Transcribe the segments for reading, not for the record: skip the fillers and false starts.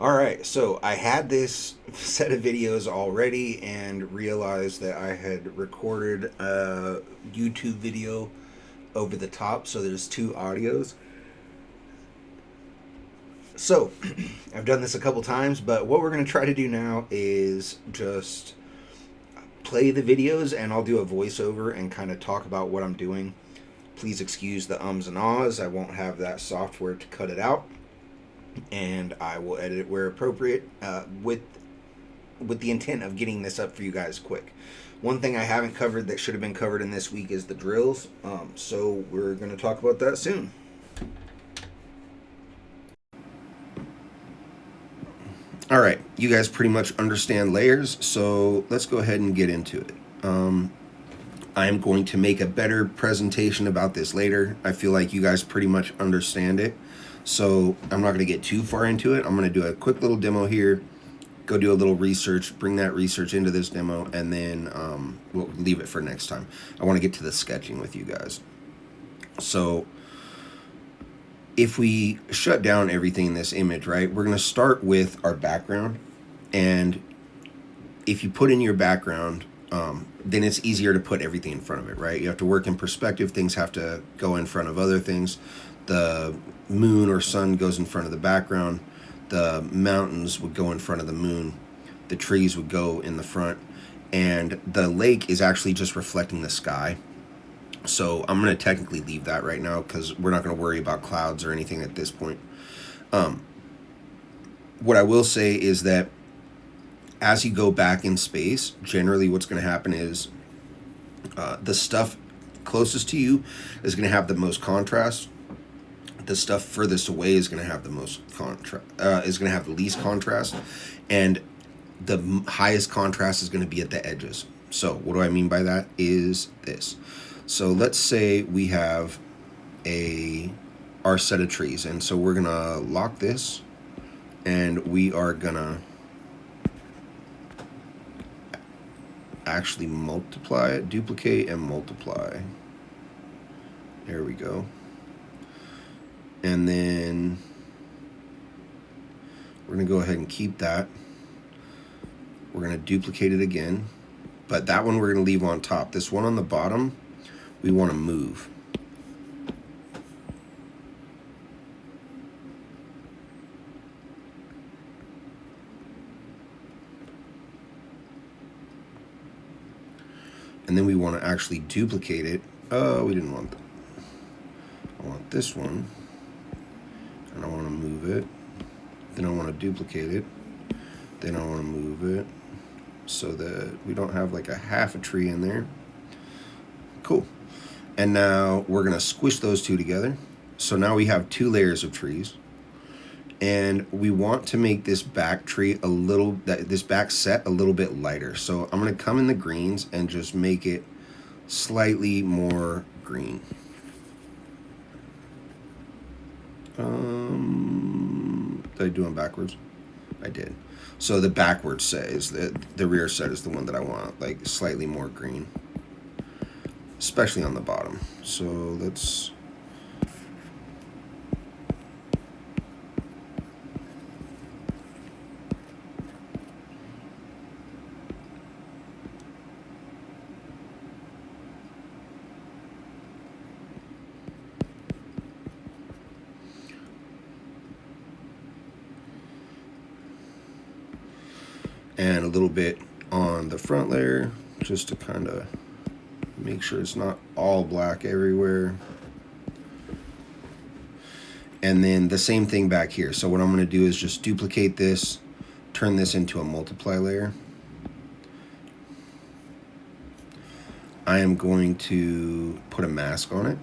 All right, so I had this set of videos already and realized that I had recorded a YouTube video over the top, so there's two audios. So I've done this a couple times, but what we're going to try to do now is just play the videos and I'll do a voiceover and kind of talk about what I'm doing. Please excuse the ums and ahs. I won't have that software to cut it out, and I will edit it where appropriate with the intent of getting this up for you guys quick. One thing I haven't covered that should have been covered in this week is the drills. So we're going to talk about that soon. All right, you guys pretty much understand layers, so let's go ahead and get into it. I'm going to make a better presentation about this later. I feel like you guys pretty much understand it, so I'm not going to get too far into it. I'm going to do a quick little demo here, go do a little research, bring that research into this demo, and then we'll leave it for next time. I want to get to the sketching with you guys. So if we shut down everything in this image, right, we're going to start with our background. And if you put in your background, then it's easier to put everything in front of it, right? You have to work in perspective. Things have to go in front of other things. The moon or sun goes in front of the background. The mountains would go in front of the moon. The trees would go in the front. And the lake is actually just reflecting the sky. So I'm going to technically leave that right now because we're not going to worry about clouds or anything at this point. What I will say is that as you go back in space, generally what's going to happen is the stuff closest to you is going to have the most contrast. The stuff furthest away is going to have the most is going to have the least contrast, and the highest contrast is going to be at the edges. So what do I mean by that is this. So let's say we have our set of trees, and so we're going to lock this, and we are going to actually multiply it, duplicate and multiply. There we go. And then we're going to go ahead and keep that. We're going to duplicate it again, but that one we're going to leave on top. This one on the bottom, we want to move. And then we want to actually duplicate it. Oh, we didn't want that. I want this one, and I want to move it. Then I want to duplicate it. Then I want to move it so that we don't have like a half a tree in there. Cool. And now we're going to squish those two together. So now we have two layers of trees. And we want to make this back tree this back set a little bit lighter. So I'm going to come in the greens and just make it slightly more green. Did I do them backwards? I did. So the backwards set is the rear set is the one that I want, like slightly more green, especially on the bottom. So let's and a little bit on the front layer just to kind of make sure it's not all black everywhere. And then the same thing back here. So what I'm going to do is just duplicate this, turn this into a multiply layer. I am going to put a mask on it.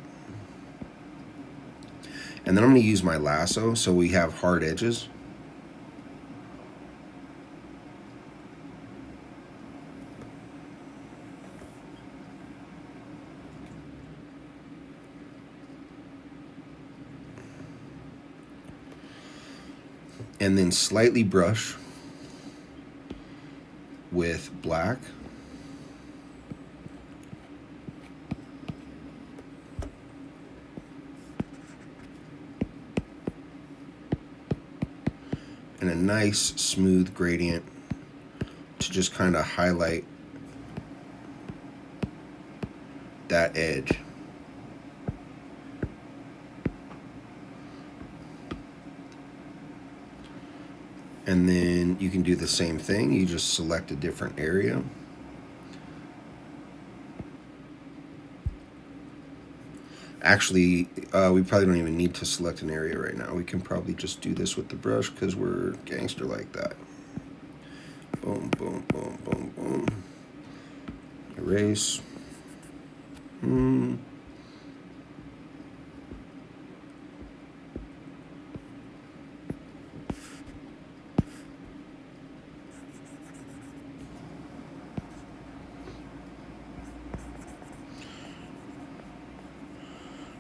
And then I'm going to use my lasso so we have hard edges. And then slightly brush with black. and a nice smooth gradient to just kind of highlight that edge. And then you can do the same thing. You just select a different area. Actually, we probably don't even need to select an area right now. We can probably just do this with the brush because we're gangster like that. Boom, boom, boom, boom, boom. Erase.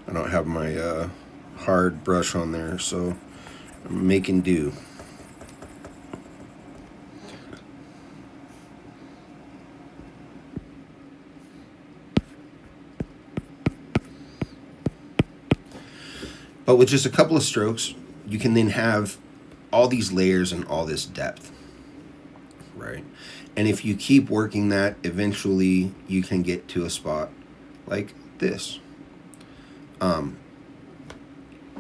I don't have my hard brush on there, so I'm making do. But with just a couple of strokes, you can then have all these layers and all this depth, right? And if you keep working that, eventually you can get to a spot like this.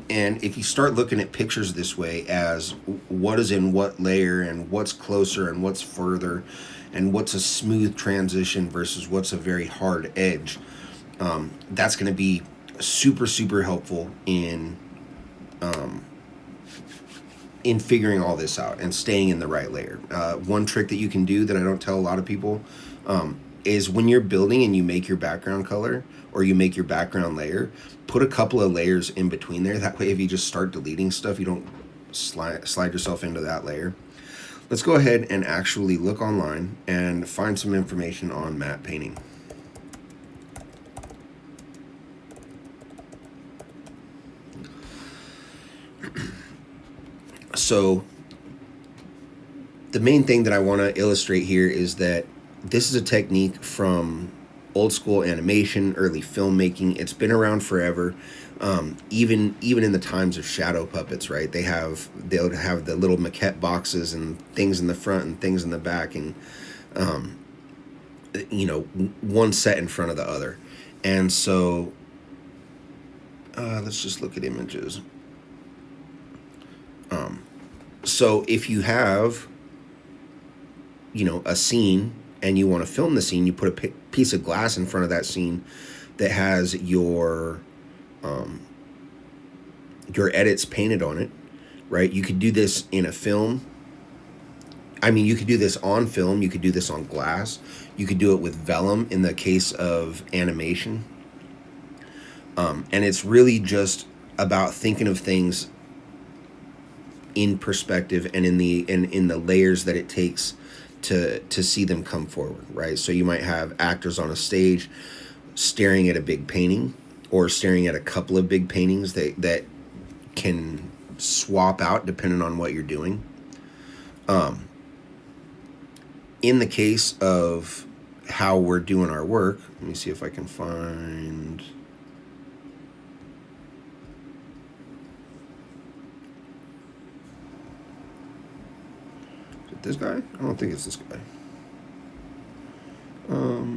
And if you start looking at pictures this way as what is in what layer and what's closer and what's further and what's a smooth transition versus what's a very hard edge, that's going to be super, super helpful in figuring all this out and staying in the right layer. One trick that you can do that I don't tell a lot of people is when you're building and you make your background color or you make your background layer, put a couple of layers in between there. That way, if you just start deleting stuff, you don't slide yourself into that layer. Let's go ahead and actually look online and find some information on matte painting. So the main thing that I want to illustrate here is that this is a technique from old school animation, early filmmaking. It's been around forever. Even in the times of shadow puppets, right? They'll have the little maquette boxes and things in the front and things in the back, and one set in front of the other. And so let's just look at images. So if you have a scene and you want to film the scene, you put a piece of glass in front of that scene that has your edits painted on it, right? You could do this in a film. I mean, you could do this on film. You could do this on glass. You could do it with vellum in the case of animation. And it's really just about thinking of things in perspective and in the layers that it takes to see them come forward, right? So you might have actors on a stage staring at a big painting or staring at a couple of big paintings that can swap out depending on what you're doing. In the case of how we're doing our work, let me see if I can find... This guy? I don't think it's this guy.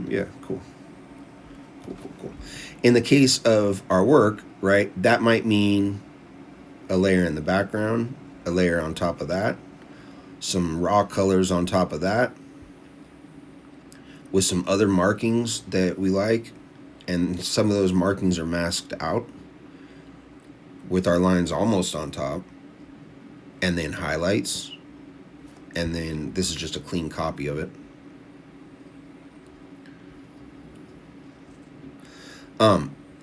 Yeah, cool. Cool. In the case of our work, right, that might mean a layer in the background, a layer on top of that, some raw colors on top of that, with some other markings that we like, and some of those markings are masked out with our lines almost on top, and then highlights. And then this is just a clean copy of it.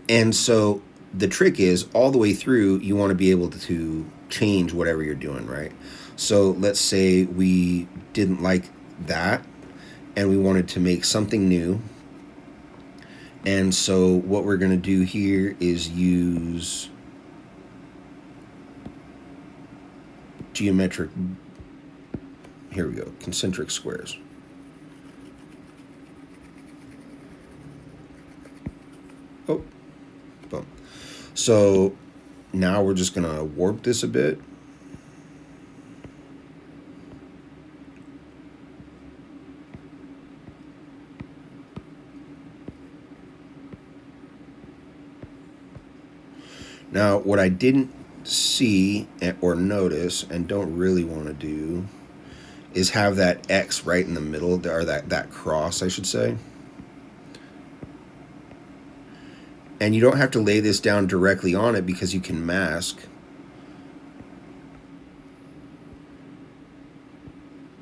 And so the trick is all the way through, you want to be able to change whatever you're doing, right? So let's say we didn't like that and we wanted to make something new. And so what we're going to do here is use geometric, here we go, concentric squares. Oh, boom. So now we're just going to warp this a bit. Now, what I didn't see or notice and don't really want to do is have that X right in the middle, or that cross, I should say. And you don't have to lay this down directly on it because you can mask.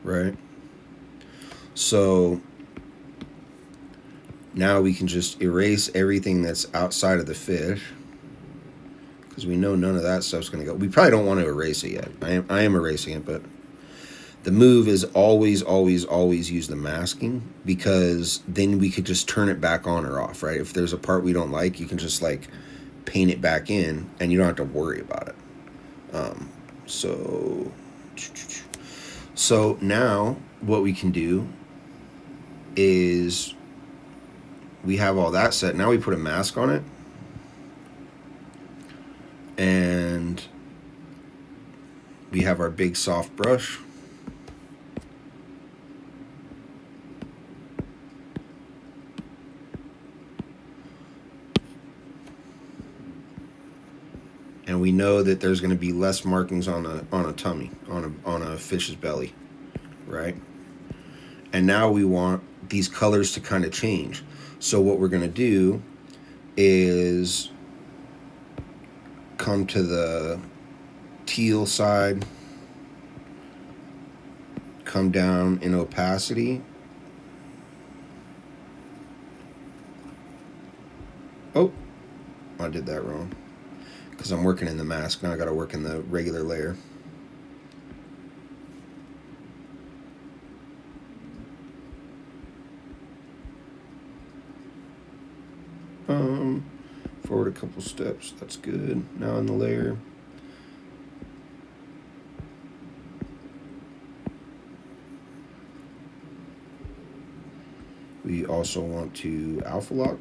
Right? So now we can just erase everything that's outside of the fish, because we know none of that stuff's going to go. We probably don't want to erase it yet. I am erasing it, but the move is always, always, always use the masking, because then we could just turn it back on or off, right? If there's a part we don't like, you can just like paint it back in and you don't have to worry about it. So now what we can do is we have all that set. Now we put a mask on it, and we have our big soft brush. And we know that there's going to be less markings on a tummy, on a fish's belly, right? And now we want these colors to kind of change. So what we're going to do is come to the teal side, come down in opacity. Oh, I did that wrong, because I'm working in the mask. Now I got to work in the regular layer. Forward a couple steps. That's good. Now in the layer. We also want to alpha lock,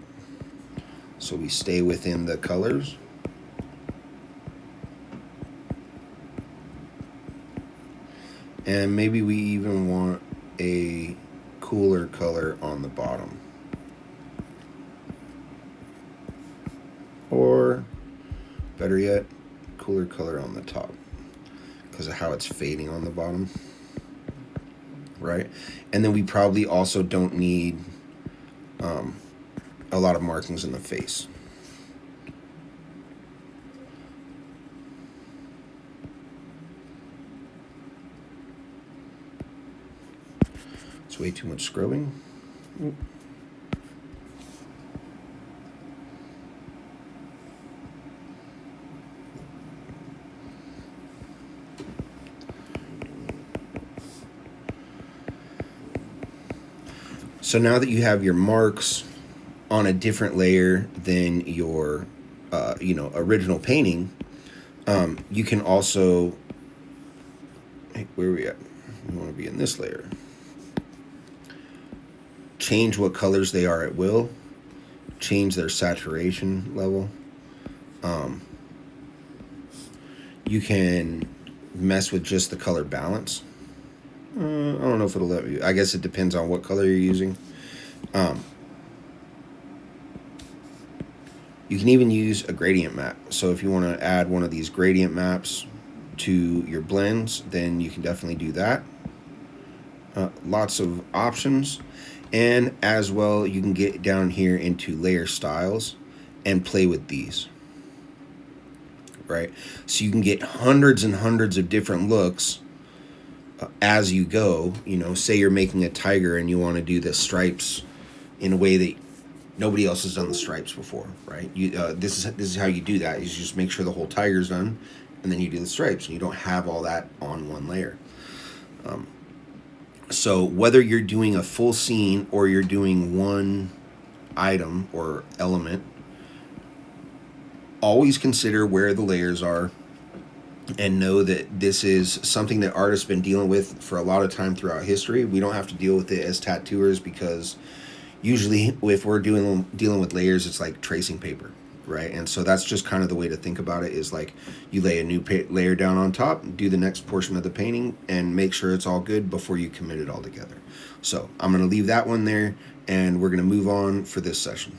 so we stay within the colors. And maybe we even want a cooler color on the bottom. Or, better yet, cooler color on the top, because of how it's fading on the bottom. Right? And then we probably also don't need a lot of markings in the face. It's way too much scrubbing. Oop. So now that you have your marks on a different layer than your original painting, you can also, hey, where are we at? We want to be in this layer. Change what colors they are at will. Change their saturation level. You can mess with just the color balance. I don't know if it'll let you. I guess it depends on what color you're using. You can even use a gradient map. So if you want to add one of these gradient maps to your blends, then you can definitely do that. Lots of options. And as well, you can get down here into layer styles and play with these. Right? So you can get hundreds and hundreds of different looks as you go. Say you're making a tiger and you want to do the stripes in a way that nobody else has done the stripes before, right? This is how you do that. You just make sure the whole tiger's done, and then you do the stripes, and you don't have all that on one layer. So whether you're doing a full scene or you're doing one item or element, always consider where the layers are, and know that this is something that artists have been dealing with for a lot of time throughout history. We don't have to deal with it as tattooers, because usually if we're dealing with layers, it's like tracing paper, right? And so that's just kind of the way to think about it, is like you lay a new layer down on top, do the next portion of the painting, and make sure it's all good before you commit it all together. So I'm going to leave that one there, and we're going to move on for this session.